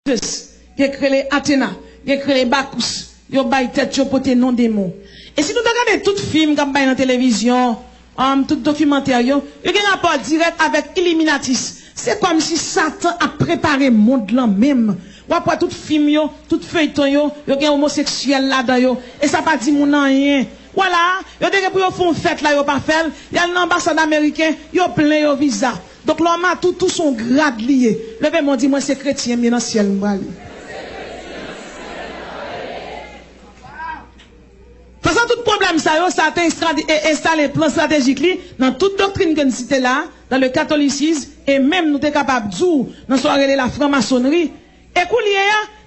qui écrit les Athéna, qui écrit les Bacchus, qui ont tête pour tes non démons. Et si nous regardons tout film comme dans la télévision, tout documentaire, il y a un rapport direct avec Illuminatis. C'est comme si Satan a préparé le monde là même. Ou après tout film, tout feuilleton, il y a un homosexuel là-dedans, et ça pas dit mon rien. Voilà, il y a des gens qui font fête là, ils pas fait. Il y a l'ambassade américaine, ils ont plein de visa. Donc l'homme a tout son grade lié. Le père m'a dit, moi c'est chrétien, mais dans le ciel, moi. Façon tout problème ça a installé plan stratégique dans toute doctrine que nous citons là, dans le catholicisme, et même nous sommes capables de dire, dans soirée la franc-maçonnerie, et qu'on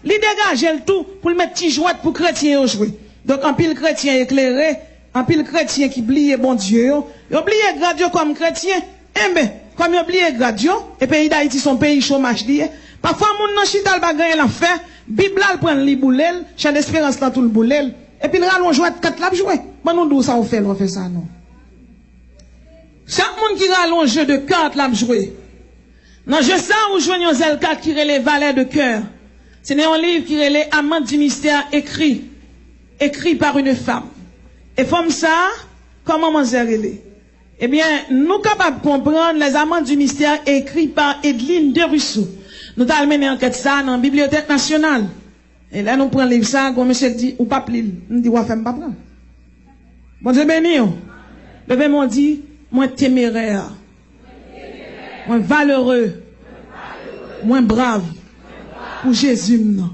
li dégage le tout pour le mettre petit jouet pour chrétiens jouer. Donc en pile chrétien éclairé, en pile chrétien qui oublie bon Dieu, il oublie grand Dieu comme chrétien, eh ben, comme il oublie grand Dieu, et pays d'Haïti son pays chômage lié, parfois moun nan chital ba gagner l'affaire, Bible là prend li boulel, chant d'espérance dans tout le boulel. Et puis, le rallonge jouet 4 lap joué. Bon, nous, d'où ça on fait ça, non? Chaque monde qui rallonge jeu de 4 lap joué. Dans je sens où joignons L4 qui relève Valets de cœur. C'est un livre qui relève Amante du mystère écrit par une femme. Et femme ça, comment m'en relève? Eh bien, nous capables de comprendre les Amantes du mystère écrits par Edline de Rousseau. Nous avons mené enquête ça dans la Bibliothèque nationale. Et là, nous prenons le livre ça, comme monsieur dit, ou pas pli. Nous dit, ou pas prendre. Bon Dieu béni. Le père m'a dit, moi téméraire, moi valeureux, moi brave, pour Jésus, non.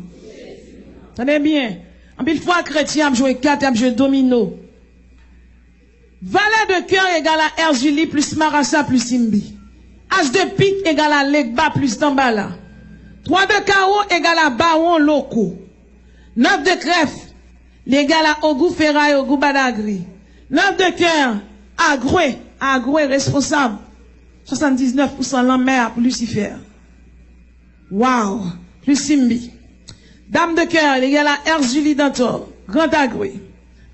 Tenez bien. En pile fois, chrétien a joué 4, a joué domino. Valet de cœur égale à Erzulie plus Marassa plus Simbi. As de pique égale à Legba plus Dambala. 3 de carreau égale à Baron Loco. 9 de crève, l'égal à Ogou Ferraille, Ogou Badagri. 9 de cœur, Agroué responsable. 79% l'enmer pour Lucifer. Wow, plus Simbi. Dame de cœur, l'égal à Erzulie Dantor, Grand Agroué.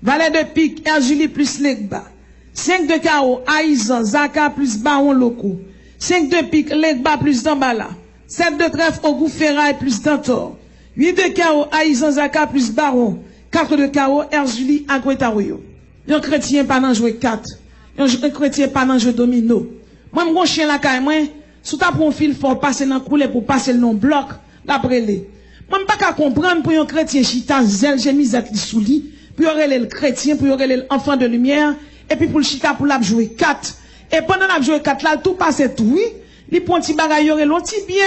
Valet de pique, Erzulie plus Legba. 5 de carreau, Aïzan, Zaka plus Baron Loco. 5 de pique, Legba plus Dambala. 7 de trèfle, Ogou Ferraille plus Dantor. 8 de carreau, Aïzan Zaka plus Baron. 4 de carreau, Erzulie Agouetarouyo. Un chrétien pas dans jouer 4. Un chrétien pas dans jouer domino. Moi, mon chien la caille, moi, sous ta profil, faut passer dans le couler pour passer le nom bloc, d'après les. Moi, je pas comprendre pour un chrétien chita, zèle, j'ai mis à souli, pour y le chrétien, pour y l'enfant de lumière, et puis pour le chita, pour la jouer 4. Et pendant la jouer 4 là, tout passe tout, oui. Les ponti bagay yore l'onti bien.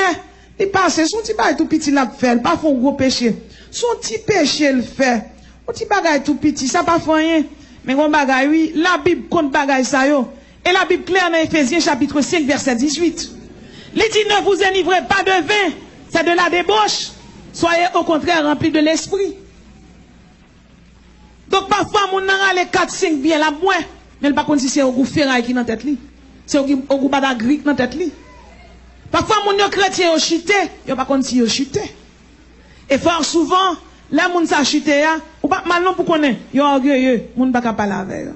Il passe, son petit bagay tout petit là fait, pas font gros péché. Son petit péché le fait. Un petit bagay tout petit, ça pas fait rien. Mais on bagay oui, la Bible compte bagay ça yo. Et la Bible claire dans Ephésiens chapitre 5 verset 18. Il dit ne vous enivrez pas de vin, c'est de la débauche. Soyez au contraire remplis de l'esprit. Donc parfois mon nan les 4 5 bien la moins, mais pas contre si c'est au goût ferraille qui dans tête li. C'est au goût badagri qui dans tête li. Parfois, mon chrétien a chuté, il pas contre si il chuté. Et fort souvent, là, moun sa chuté, ou pas mal non pour connaître, il est orgueilleux, moun pas capable avec.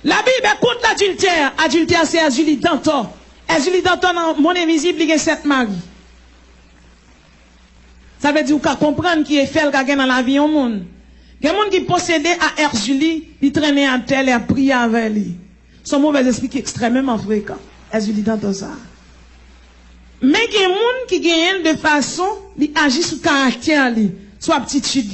La Bible compte l'adultère. Adultère, c'est Erzulie Dantor. Erzulie Dantor, dans mon invisible, il y a 7 maris. Ça veut dire qu'on comprendre qui est fait le gagner dans la vie au monde. Il y a des gens qui possédaient à Erzulie, ils traînaient à tel et à prier avec lui. Son mauvais esprit qui est extrêmement fréquent. Erzulie dans ça. Mais il y a des gens qui gagnent de façon, ils agissent sur caractère, sur aptitude.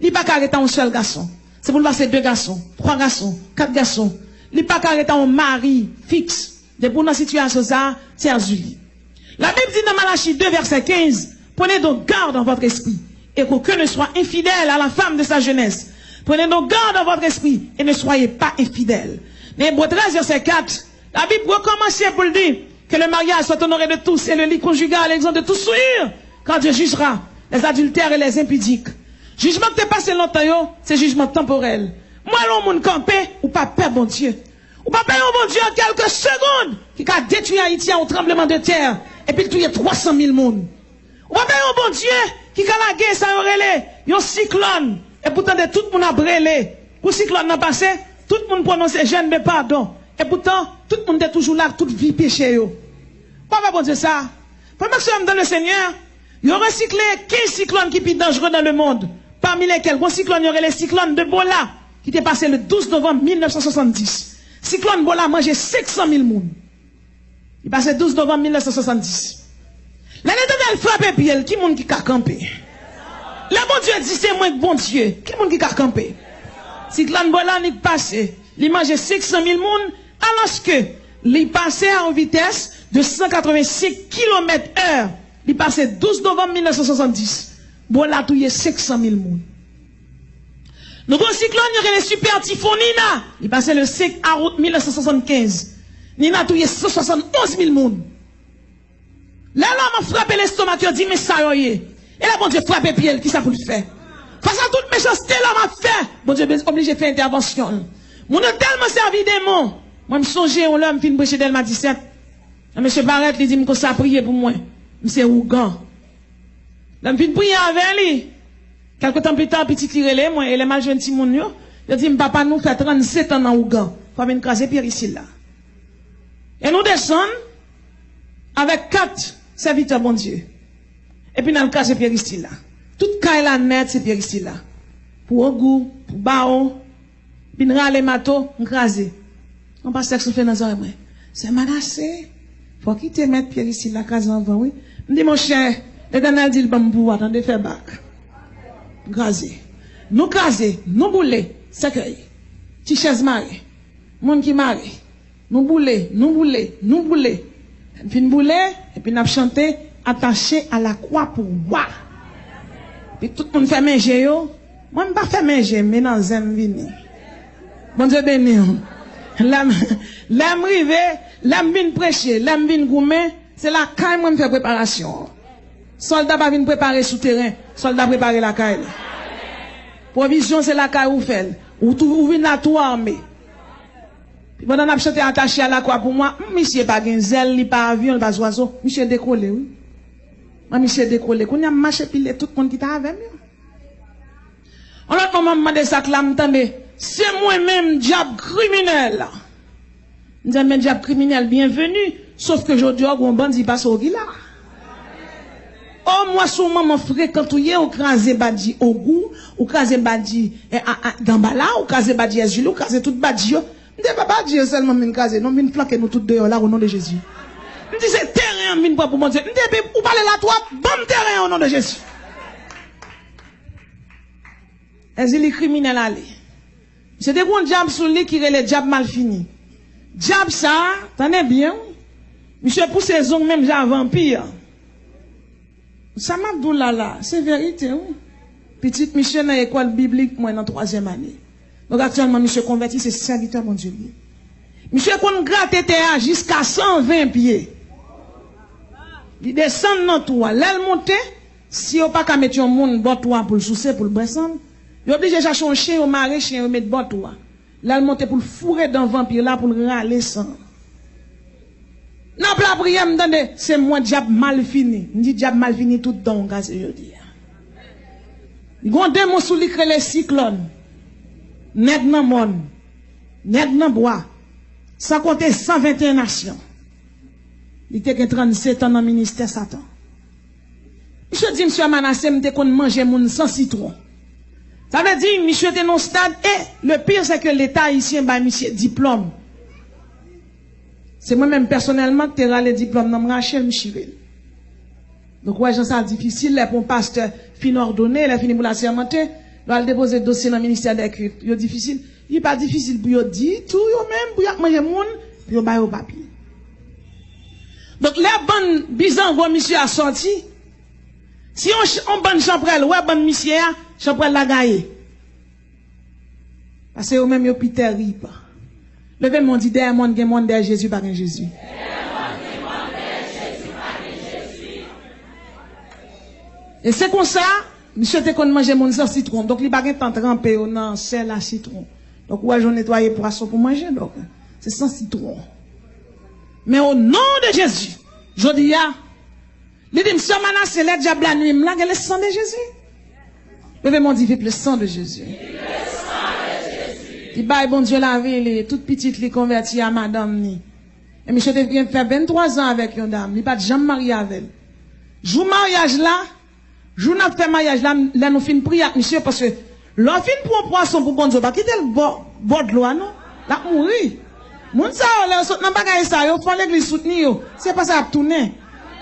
Ils ne pas arrêter un seul garçon. C'est pour passer 2 garçons, 3 garçons, 4 garçons. Ils ne pas arrêter un mari fixe. De pour dans situation ça, c'est Erzulie. La Bible dit dans Malachie 2 verset 15, prenez donc garde dans votre esprit et qu'aucun ne soit infidèle à la femme de sa jeunesse. Prenez donc garde dans votre esprit et ne soyez pas infidèles. Hébreux 13 verset 4, la Bible recommence pour le dire que le mariage soit honoré de tous et le lit conjugal exempt de tout souillure quand Dieu jugera les adultères et les impudiques. Jugement que tu passé longtemps, c'est jugement temporel. Moi, l'on moun campé ou pas peur bon Dieu. Ou pas peur bon Dieu en quelques secondes qui a détruit Haïti en tremblement de terre et puis tué 300 000 monde. Ou pas peur bon Dieu qui a la guerre ça aurait un cyclone et pourtant de tout le monde a brûlé. Pour cyclone n'a passé, tout le monde prononce jeûne de pardon. Et pourtant, tout le monde est toujours là, toute vie péché. Pourquoi bon Dieu ça? Frère maximum dans le Seigneur, il y a recyclé 15 cyclones qui sont dangereux dans le monde. Parmi lesquels, bon cyclone, il y aurait les cyclones de Bola, qui était passé le 12 novembre 1970. Cyclone Bola a mangé 500 000 personnes. Il passait le 12 novembre 1970. L'année dernière, frappe pied, qui monde qui a campé? Le bon Dieu dit, c'est moi bon Dieu. Qui monde qui a campé? Cyclone Bola n'est passé. Il mangeait 500 000 personnes, alors que, il passait à une vitesse de 185 km/h. Il passait 12 novembre 1970. Bola touillé 500 000 personnes. Nous avons un cyclone, il y a les super typhons Nina. Il passait le 5 août 1975. Nina touillé 171 000 personnes. Là, l'homme a frappé l'estomac, il a dit, mais ça y est. Et là, bon Dieu, frappé pied, qui ça pour le faire? Face à toute méchanceté, l'homme a fait. Bon Dieu, obligé de faire intervention. Mon a tellement servi des mots. Moi, je me songeais, l'homme fin prêcher Delma 17. Monsieur Barrett, il dit, que ça prier pour moi. Monsieur Ougan. L'homme fin prier avec lui. Quelque temps plus tard, petit tiré, moi, et les mal jeunes Timon, il dit, papa, nous fait 37 ans dans Ougan. Faut venir craser Pierre ici, là. Et nous descendons avec 4 serviteurs, bon Dieu. Et puis, nous allons craser Pierre ici, là. Toute caille la net, c'est Pierre ici, là. Pour Ogou, pour Bao, puis nous allons les matos, nous craser. On passe à ce fait dans un moi. C'est menacé. Faut quitter mettre Pierre ici, là, craser en avant, oui. Je dis, mon cher, l'Éternel dit le bambou, attendez, faire bac. Craser. Nous craser, nous bouler, cercueil. Ti chaise marée. Monde qui marée. Nous bouler, nous bouler, nous bouler. Puis nous bouler, et puis nous chanter, attaché à la croix pour boire. Puis tout le monde fait manger, yo. Moi, je ne pas faire manger, mais dans un vini. Bon Dieu béni. L'âme rive, l'âme vient prêcher, l'âme vient goumer, c'est la caille, moi, je fais préparation. Soldat va venir préparer souterrain, soldat préparer la caille. Provision, c'est la caille ou fait. Ou venez là tout armé. Pendant que je suis attaché à la croix pour moi, monsieur pas un zèle, il pas avion, il pas oiseau, monsieur décollé, oui. Monsieur décollé, qu'on a marché pile tout le monde qui t'a avec moi. On a comment demandé ça que là, m'entendez, c'est moi-même, diable criminel. Nous avons un diable criminel bienvenu, sauf que aujourd'hui, on bandit passe au gila. Oh, moi, son maman fréquente, ou crasé badi au goût, ou crasé badi d'emballa, ou crasé badi azul, ou crasé tout badi. Je ne pas dire seulement min crasé, non, min flanquer nous tout dehors là au nom de Jésus. Je dis c'est terrain, min pour mon Dieu. Je dis, ou parler là, toi, bon terrain au nom de Jésus. Est-ce que les criminels allaient? C'est des bons diables sous lui qui relèvent les diables mal finis. Diable ça, t'en es bien? Monsieur pour ses ongles même, j'ai un vampire. Ça m'a dit là, c'est vérité, oui. Petite mission dans l'école biblique, moi, dans 3e année. Donc actuellement, monsieur converti, c'est serviteur, mon Dieu. Monsieur qu'on gratte terre jusqu'à 120 pieds. Il descend dans toi. L'aile monte, si on pas qu'à mettre un monde bon toi pour le soucier, pour le descendre, il est obligé de chercher un chien, un mari, chien, un mettre bon toi. L'aile monte pour le fourrer dans le vampire là, pour le râler sang. Non, la prière, m'entendez, c'est moi, diable mal fini. Je dis diable mal fini tout dans le cas, je dis. Il y a un démon sous lui les cyclones. Net dans le monde. Net dans le bois. Sans compter 121 nations. Il était 37 ans dans le ministère Satan. Je dis, monsieur Manassé, m'te qu'on mange moun sans citron. Ça veut dire, monsieur était dans le stade, et le pire, c'est que l'État haïtien, bah, monsieur, diplôme. C'est moi-même personnellement qui ai râlé diplôme dans Rachel Michivel. Donc, ouais, ça difficile, là, pour un pasteur fin ordonné, il a fini pour la sermenter, il va déposer le dossier dans le ministère des cultes. Il est difficile. Il n'est pas difficile pour lui dire tout, même, pour y manger moun, pour y bailler au papier. Donc, les bonnes bizango, monsieur a sorti. Si on bonne champrelle, ouais, bonne monsieur, champrelle la gagne. Parce que eux même, ils ont Peter Rip. Levez mon dit, derrière mon monde, derrière Jésus, par Jésus. Et c'est comme ça, monsieur te qu'on mange mon sans citron. Donc, il n'y a pas de temps trempé dans sel à citron. Donc, ouais, j'en nettoie poisson pour manger, donc. C'est sans citron. Mais au nom de Jésus, je dis, il dit, monsieur Manas, c'est le diable la nuit, là, le sang de Jésus. Levez mon dit, vive le sang de Jésus. Il baille bon Dieu la vie, toute petite, li convertie à madame ni. Et monsieur devient faire 23 ans avec une dame, il pas jamais marié avec elle. Jou mariage là, jou n'a fait mariage là, là nous fin prier avec monsieur parce que l'on fin pour un poisson pour bon Dieu, pas quitter le bord de l'eau non, là mourir. Moun sa là saute dans bagaille ça, yo font l'église soutenir yo, c'est pas ça à tourner.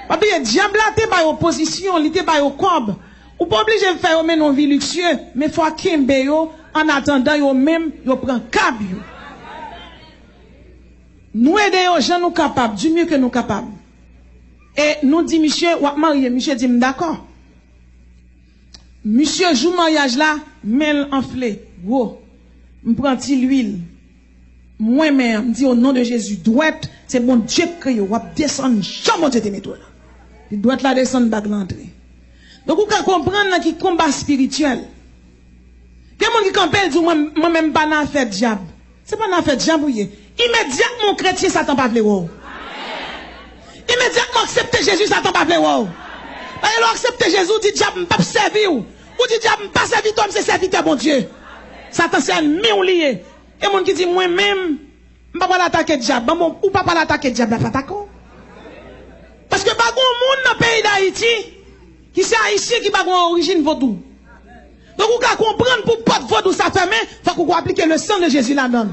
Parce que diable là te ba opposition, il te ba yo cob. Ou pas obligé de faire men non vie luxueux, mais faut kembe yo en attendant yo même yo prend cab yo. Nous aider aux gens nous capables, du mieux que nous capables. Et nous dit monsieur, ou marié, monsieur dit d'accord. Monsieur joue mariage là, mêle enflé, gros. M'prend l'huile. Moi-même, dit au nom de Jésus, droite, c'est bon Dieu qui va descendre, jamais Dieu te nettoie là. Il doit la descendre bague l'entrée. Donc, vous pouvez comprendre qui combat spirituel. Quelqu'un qui campelle dit, moi-même, pas dans fait diable. C'est pas dans fait diable, immédiatement, chrétien, Satan pas vle wow. Immédiatement, accepter Jésus, Satan pas vle wow. Alors, accepter Jésus, dit diable, pas servir ou dit diable, pas servir toi, c'est serviteur, bon Dieu. Satan, c'est ennemi ou lié. Et mon qui dit, moi-même, je ne vais pas l'attaquer diable. Ou pas l'attaquer diable, la attaquer. Parce que pas grand monde dans le pays d'Haïti, qui c'est haïtien qui n'a pas origine vaudou. Donc, vous pouvez comprendre pour pas de vaudou ça ferme, il faut que vous appliquez le sang de Jésus là-dedans.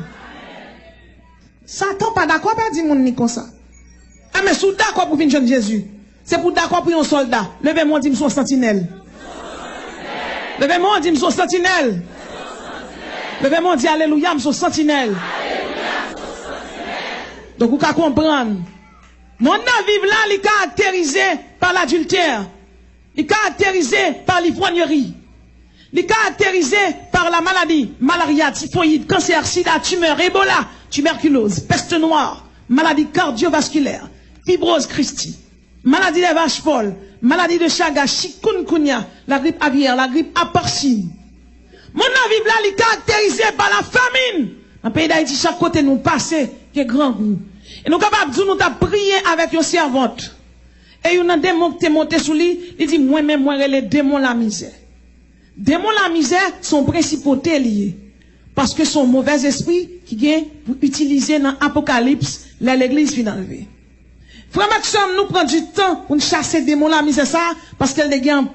Satan pas d'accord, pas dire mon ni comme ça. Ah, mais sous d'accord pour venir jeune Jésus. C'est pour d'accord pour un soldat. Levez-moi, dis-moi, son sentinelle. Levez-moi, dis-moi, son sentinelle. Levez-moi, dis alléluia, son sentinelle. Donc, vous pouvez comprendre. Mon vivre là, il est caractérisé par l'adultère. Il est caractérisé par l'ivrognerie. Il est caractérisé par la maladie, malaria, typhoïde, cancer, sida, tumeur, Ebola, tuberculose, peste noire, maladie cardiovasculaire, fibrose Christi, maladie des vaches folles, maladie de Chagas, chikungunya, la grippe aviaire, la grippe porcine. Mon vivre là, il est caractérisé par la famine. Dans le pays d'Haïti, chaque côté nous passons, qui est grand goût. Et nous capables de nous prier avec une servante. Et il y a un démon qui est monté sous lui, il dit, moi-même, moi, les démons la misère. Démons la misère sont principautés liés. Parce que son mauvais esprit qui vient pour utiliser dans l'Apocalypse, l'église finit enlevée. Frère Maxime, nous prenons du temps pour chasser démons la misère ça, parce qu'elle est en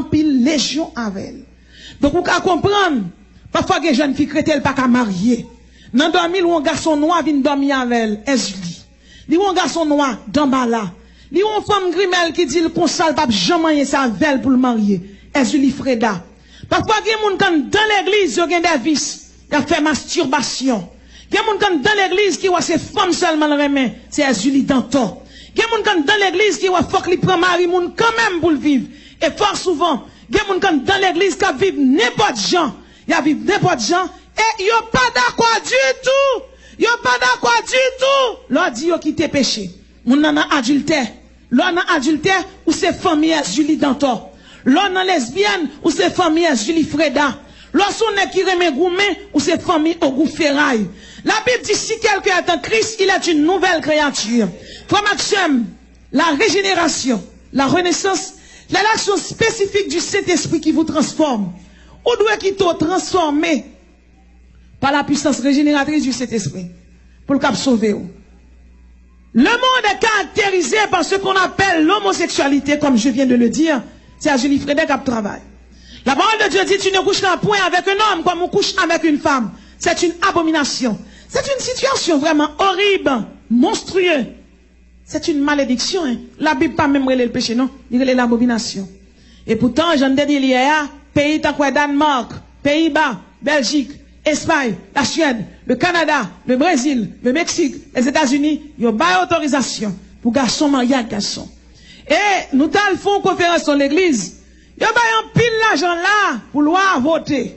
pile, légion avec elle. Donc, vous pouvez comprendre, parfois, que les jeunes filles chrétiennes pas qu'à marier. Dans 2000, où un garçon noir vient dormir avec elle, Ezuli. Li ou un garçon noir, d'Ambala. Li ou une femme grimelle qui dit le consal pape jamais sa velle pour le marier. Ezuli Freda. Parfois, il y a des gens dans l'église, il y a des vices. Il a fait masturbation. Il y a des gens dans l'église qui voient ces femmes seulement le remet. C'est Ezuli Danto. Il y a des gens dans l'église qui voient faut qu'il prend mari moun quand même pour le vivre. Et fort souvent, il y a des gens dans l'église qui vivent n'importe gens. Il y a vivent n'importe gens. Et yo pas d'accord du tout. Yo pas d'accord du tout. L'on dit yo qui te péché. Moun nan adultère. L'on nan adultère ou c'est famille Julie Dantor. L'on nan lesbienne ou c'est famille Julie Freda. L'on son qui remet gourmet ou c'est famille au goût ferraille. La Bible dit si quelqu'un est en Christ, il est une nouvelle créature. Frère Maxime, la régénération, la renaissance, l'action spécifique du Saint-Esprit qui vous transforme. Ou doit qui te transformer par la puissance régénératrice du Saint-Esprit pour le cap sauver. Le monde est caractérisé par ce qu'on appelle l'homosexualité, comme je viens de le dire. C'est à Julie Frédéric qui travaille. La parole de Dieu dit tu ne coucheras point avec un homme comme on couche avec une femme. C'est une abomination. C'est une situation vraiment horrible, monstrueuse. C'est une malédiction. Hein. La Bible pas même relève le péché, non. Il relève l'abomination. Et pourtant, j'en ai dit hier, pays tant que Danemark, Pays-Bas, Belgique, Espagne, la Suède, le Canada, le Brésil, le Mexique, les États-Unis, ils ont pas autorisation pour garçon marié avec garçon. Et nous font conférence dans l'église. Ils ont un pile l'argent là pour loi voter.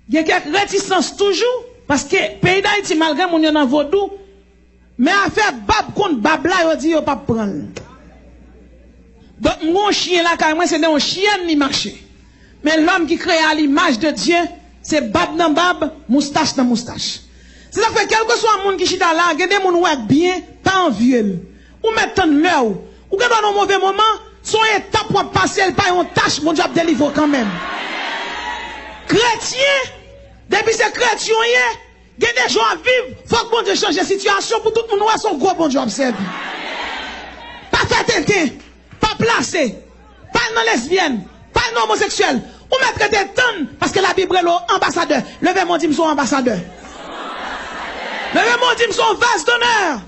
Il y a quelques réticences toujours parce que pays d'Haïti malgré mon yon en vaudou, mais à faire bab contre bab là, ils dit ils pas prendre. Donc mon chien là quand moi c'est un chien ni marché. Mais l'homme qui crée à l'image de Dieu, c'est bab dans bab, moustache dans moustache. C'est ça fait quel que soit un monde qui chita là, il y a des gens qui bien, pas envieux. Ou mettre l'heure, ou que dans un mauvais moment, son étape pour passer, elle pas une tâche, mon Dieu délivre quand même. Chrétien, depuis ces chrétiens, il y a des gens à vivre, faut que mon Dieu change la situation pour tout le monde, son gros bon Dieu observe. Pas fait traiter, pas placer, pas non lesbienne, pas non homosexuel, ou mettre des tonnes, parce que la Bible est l'ambassadeur. Levez mon dîme son ambassadeur. Levez mon dîme son vase d'honneur.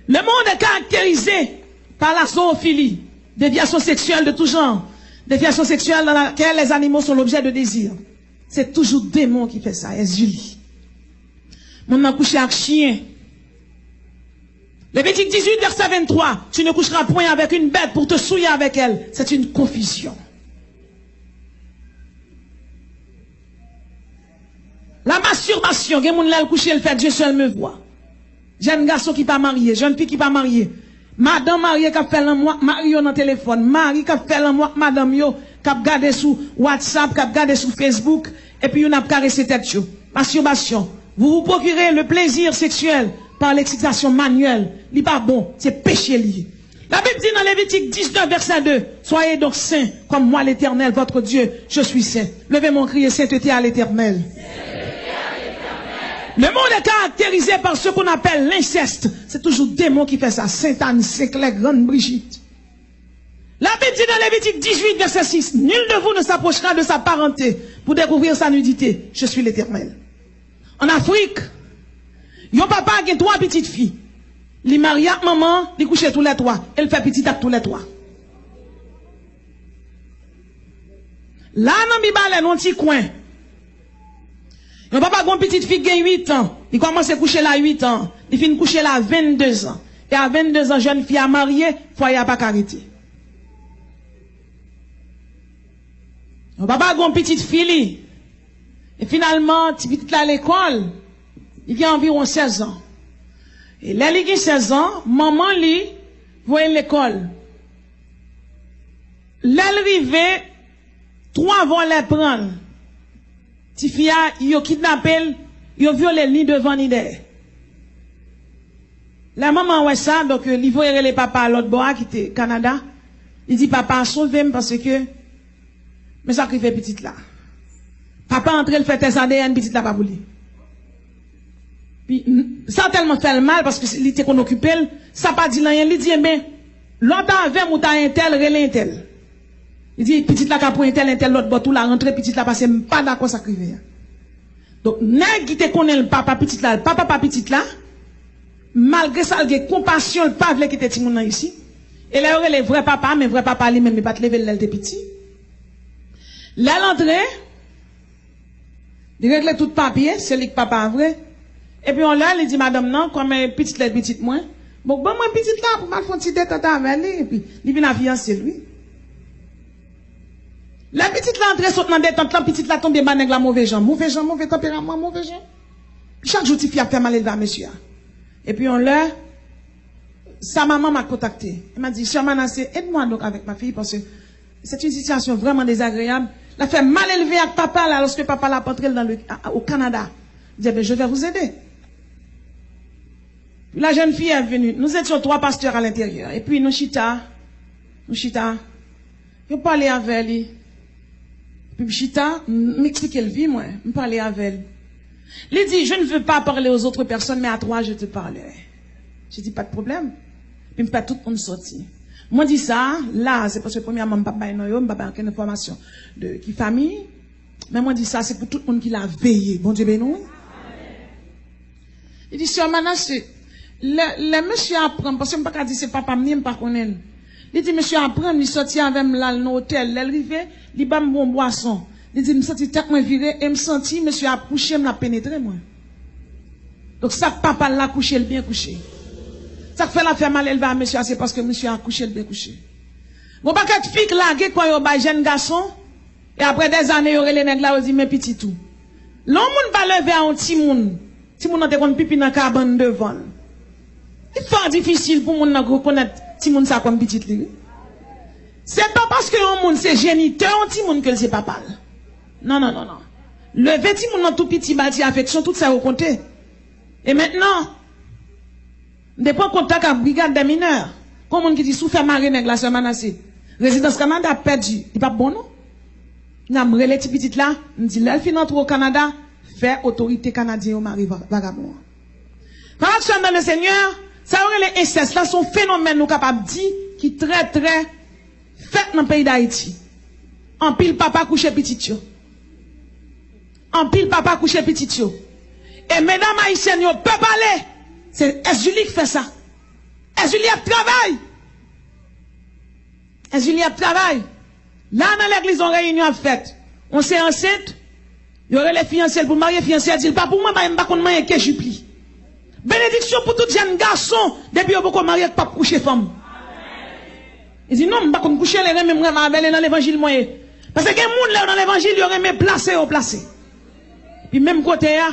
Le monde est caractérisé par la zoophilie, déviation sexuelle de tout genre, déviation sexuelle dans laquelle les animaux sont l'objet de désir. C'est toujours démon qui fait ça, Julie. Mon a couché avec chien. Lévitique 18, verset 23. Tu ne coucheras point avec une bête pour te souiller avec elle. C'est une confusion. La masturbation, il y a des gens qui couché, le fait Dieu seul me voit. Jeune garçon qui pas marié, jeune fille qui pas mariée. Madame mariée qui a fait un mois, mari dans le téléphone. Mari qui a fait un mois, madame yo, qui a gardé sur WhatsApp, qui a gardé sur Facebook. Et puis on a caressé tête. Masturbation. Vous vous procurez le plaisir sexuel par l'excitation manuelle. Il pas bon, c'est péché lié. La Bible dit dans Lévitique 19, verset 2, soyez donc saints, comme moi l'Éternel, votre Dieu, je suis saint. Levez mon cri et sainteté à l'Éternel. Le monde est caractérisé par ce qu'on appelle l'inceste. C'est toujours démon qui fait ça. Sainte-Anne, Saint-Claire, Grande Brigitte. La Bible dit dans Lévitique 18, verset 6, nul de vous ne s'approchera de sa parenté pour découvrir sa nudité. Je suis l'Éternel. En Afrique, yon papa a 3 petites filles. Il marie à maman, il couche tous les 3. Elle fait petit à tous les 3. Là, dans Bibale, dans un petit coin. Yon papa a une petite fille qui a 8 ans. Il commence à coucher là 8 ans. Il finit coucher là 22 ans. Et à 22 ans, jeune fille a marié, foyer a pas carité. Yon papa a une petite fille. Et finalement, petit là à l'école, il a environ 16 ans. Et là, il a 16 ans, maman lui, voit l'école. Là, elle arrive, 3 vont les prendre. Tifia, ils ont kidnappé, ils ont violé ni devant ni derrière. La maman ouais ça, donc il faut les papa à l'autre bord qui était Canada. Il dit papa sauve-moi parce que mais ça qui fait petite là. Papa entre le fait test ADN petite là pas pour lui. Puis ça tellement fait mal parce que il était qu'on occupé, ça pas dit rien, il dit ben l'autre avec ou ta un tel relé un tel. Il dit, petite là, qu'a pour un tel, l'autre bord, tout la rentrée, petite là, parce que pas d'accord, ça crive. Donc, nèg qui te connaît le papa, petite là, le papa, pas petite là, malgré ça, il y a compassion, le papa, qui était petit moun ici. Et là, il y a le vrai papa, mais vrai papa, lui-même, il pas te lever l'elle petit. Là, l'entrée, il règle tout papier, c'est lui que papa vrai. Et puis, on l'a, il dit, madame, non, comme petite là, petite moins. Bon, moi, petite là, pour mal faire une petite tête avec lui, et puis, il vient à fiancer lui. La petite là entre saute dans des tentes, la petite là tombe ban nèg la mauvais gens, mauvais tempérament, mauvais gens. Chaque jour tu fais faire mal élevé à monsieur. Et puis on l'a sa maman m'a contacté. Elle m'a dit "Chère Manassé, aide-moi donc avec ma fille parce que c'est une situation vraiment désagréable. La fait mal élevé avec papa là lorsque papa l'a rentré au Canada." Il dit "Ben je vais vous aider." Puis la jeune fille est venue. Nous étions 3 pasteurs à l'intérieur et puis nous chita. Je parlais avec lui. Puis Chita m'expliquait le vie, moi. Je parlais avec elle. Il dit, je ne veux pas parler aux autres personnes, mais à toi, je te parlerai. J'ai dit, pas de problème. Puis je pas tout le monde sorti. Moi, dis ça, là, c'est parce que premièrement, papa et non, papa n'a aucune information de qui famille. Mais moi, dis ça, c'est pour tout le monde qui l'a veillé. Bon Dieu, ben non. Il dit, Sœur Manassé, le monsieur apprend, parce que je ne peux pas dire c'est papa, je ne sais pas connaître. Il dit, monsieur apprend, il sortit avec moi dans l'hôtel, il arrivé, il bat mon boisson. Il dit, je me senti tellement viré, et me senti, monsieur a couché, me l'a pénétré, moi. Donc, ça que papa l'a couché, le bien couché. Ça que fait la faire mal élevé à monsieur, c'est parce que monsieur a couché, le bien couché. Bon, pas qu'être fille là, quoi, yon ba jeune garçon, et après des années, yon les nègres là, yon dit, mais petit tout. L'homme va lever à un petit moun n'a te kon pipi dans cabane devant. Il est difficile pour moun reconnaître ti moun ça comme petit li. C'est pas parce que un moun c'est géniteur ti moun que c'est papa. Non. Le petit moun dans tout petit bâti affection tout ça au compter. Et maintenant depuis contact avec brigade des mineurs, comme moun qui dit souffre maré nèg la Sœur Manassé. Résidence Canada perdu, il pas bon non. N'a relé ti petite là, me dit là fin entre au Canada, fait autorité canadienne au mari vagabond. Pendant que dans le Seigneur, ça aurait les incestes là, son phénomène nous capable de dire qui est très très fait dans le pays d'Haïti. En pile papa couché petit yo. En pile papa couché petit yo. Et mesdames haïtiennes, yo peut parler. C'est Julie qui fait ça. Julie a travail. Julie a travail. Là dans l'église on réunion a fait. On s'est enceinte. Il y aurait les fiancés pour marier fiancé dit pas pour moi pas qu'on marier que jupli. Bénédiction pour tout jeune garçon depuis on peut marier pas coucher femme. Il dit non, pas qu'on coucher les mêmes avec dans l'évangile moyen. Parce que les gens dans l'évangile ils auraient placé au placé. Puis même côté là,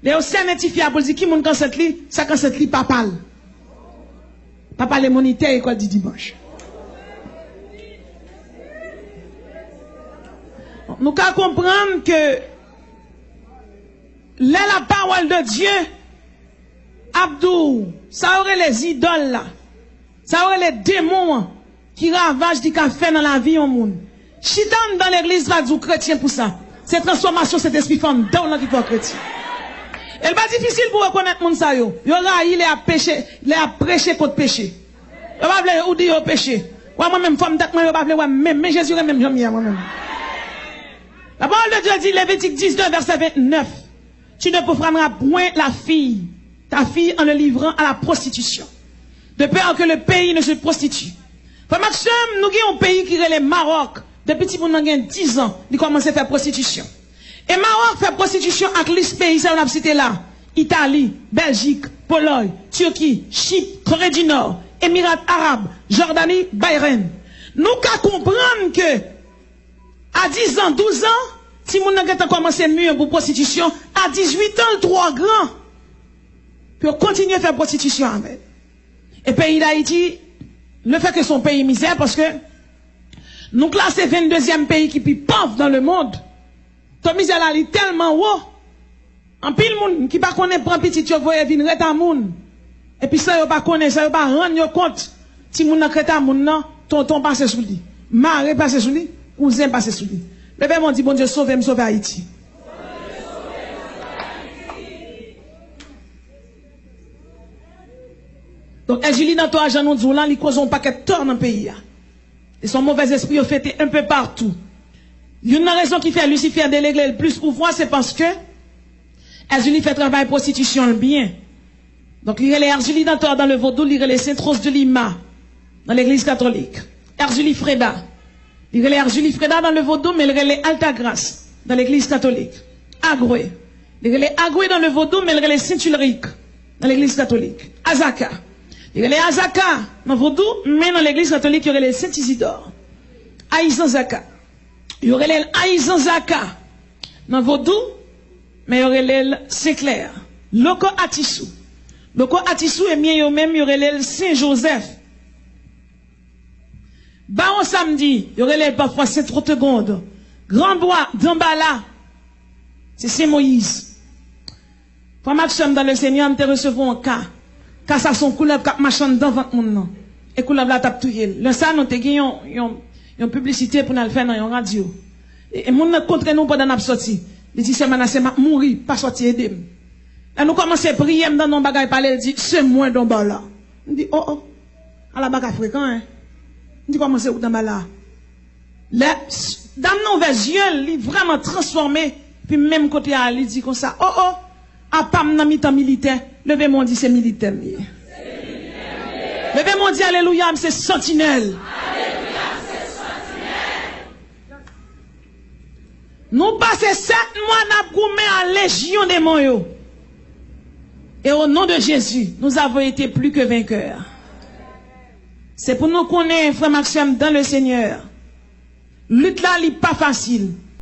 les certifiés pour dire qui moun kan cette li, ça kan cette li papa. Papa les monitaires école du dimanche. Nous qu'à comprendre que là la parole de Dieu Abdou, ça aurait les idoles là. Ça aurait les démons qui ravagent du café dans la vie au monde. Chitan dans l'église va dire chrétien pour ça. C'est transformation cet esprit femme dans la vie chrétien. Elle pas difficile pour reconnaître moun sa yo. Yo là il est à pécher, il est à prêcher contre péché. Yo pas vle ou di yo péché. Moi même femme dak moi yo pas vle même mais Jésus même j'aime moi même. La parole de Dieu dit Lévitique 19 verset 29. Tu ne proffaneras point la fille, ta fille en le livrant à la prostitution. De peur que le pays ne se prostitue. Frère Maxime, nous avons un pays qui est le Maroc. Depuis petit, nous avons 10 ans, il commence à faire prostitution. Et Maroc fait prostitution avec les pays, ça on a cité là. Italie, Belgique, Pologne, Turquie, Chypre, Corée du Nord, Émirats Arabes, Jordanie, Bahreïn. Nous qu'à comprendre que, à 10 ans, 12 ans, si nous avons commencé mieux pour prostitution, à 18 ans, le 3 grand, pour continuer à faire prostitution avec. Et pays d'Haïti, le fait que son pays misère, parce que nous classons 22e pays qui est pauvre dans le monde. Ton misère là, il est tellement haut. En pile monde qui pas connaît prend petit yo voye vinn reta moun. Et puis ça yo pas connaît, ça yo pas rendre compte. Si moun nan reta moun nan, tonton passe sous lui. Maré passe sous lui, cousin passe sous lui. Le père m'a dit bon Dieu sauve sauve Haïti. Donc, Julie dans toi, Jean nous dit là, ils causent un paquet de tort dans le pays. Et son mauvais esprit ont fait un peu partout. Une raison qui fait Lucifer déléguer le plus pouvoir, c'est parce que Julie fait travail prostitution bien. Donc, il y a Julie dans toi dans le vaudou, il y a les Saint-Rose de Lima dans l'église catholique. Julie Freda. Il y a Julie Freda dans le vaudou, mais il y a les Altagrace dans l'église catholique. Agoué. Il y a les Agoué dans le vaudou, mais il y a les Saint-Ulrich dans l'église catholique. Azaka. Il y a les Azaka dans Vaudou, mais dans l'église catholique, il y aurait les Saint-Isidore. Aïzan Zaka. Il y aurait les Aïzan Zaka dans Vaudou, mais il y aurait les Saint-Clair. Loko Atissou. Loko Atissou et bien même, il y aurait les Saint-Joseph. Baron Samedi, il y aurait les parfois Saint-Trotegonde. Grand Bois, Dambala. C'est Saint-Moïse. Frère Maxime, dans le Seigneur, nous te recevons un cas. Car ça son couleur cap machin dans votre monde. Et couleur la tape touyer. Le ça nous te gagnons une publicité pour nous le faire dans une radio. Et mon contre nous pendant n'a sorti. Il dit c'est menacé m'a mourir, pas sortir aider. Et nous commençons à prier dans nos bagages parler, il dit c'est moi dans bas là. Il dit oh oh. À la bagarre fréquent hein. Il dit comment c'est dans bas là. Là dans nos yeux, il vraiment transformé puis même côté à il dit comme ça. Oh oh. À pam dans mi-temps militaire. Levez-moi dit c'est militaire. Levez-moi dit alléluia, c'est sentinelle. Nous passons 7 mois à goumé à légion des moyens. Et au nom de Jésus, nous avons été plus que vainqueurs. C'est pour nous connaître, frère Maxime, dans le Seigneur. Lutte là, n'est pas facile.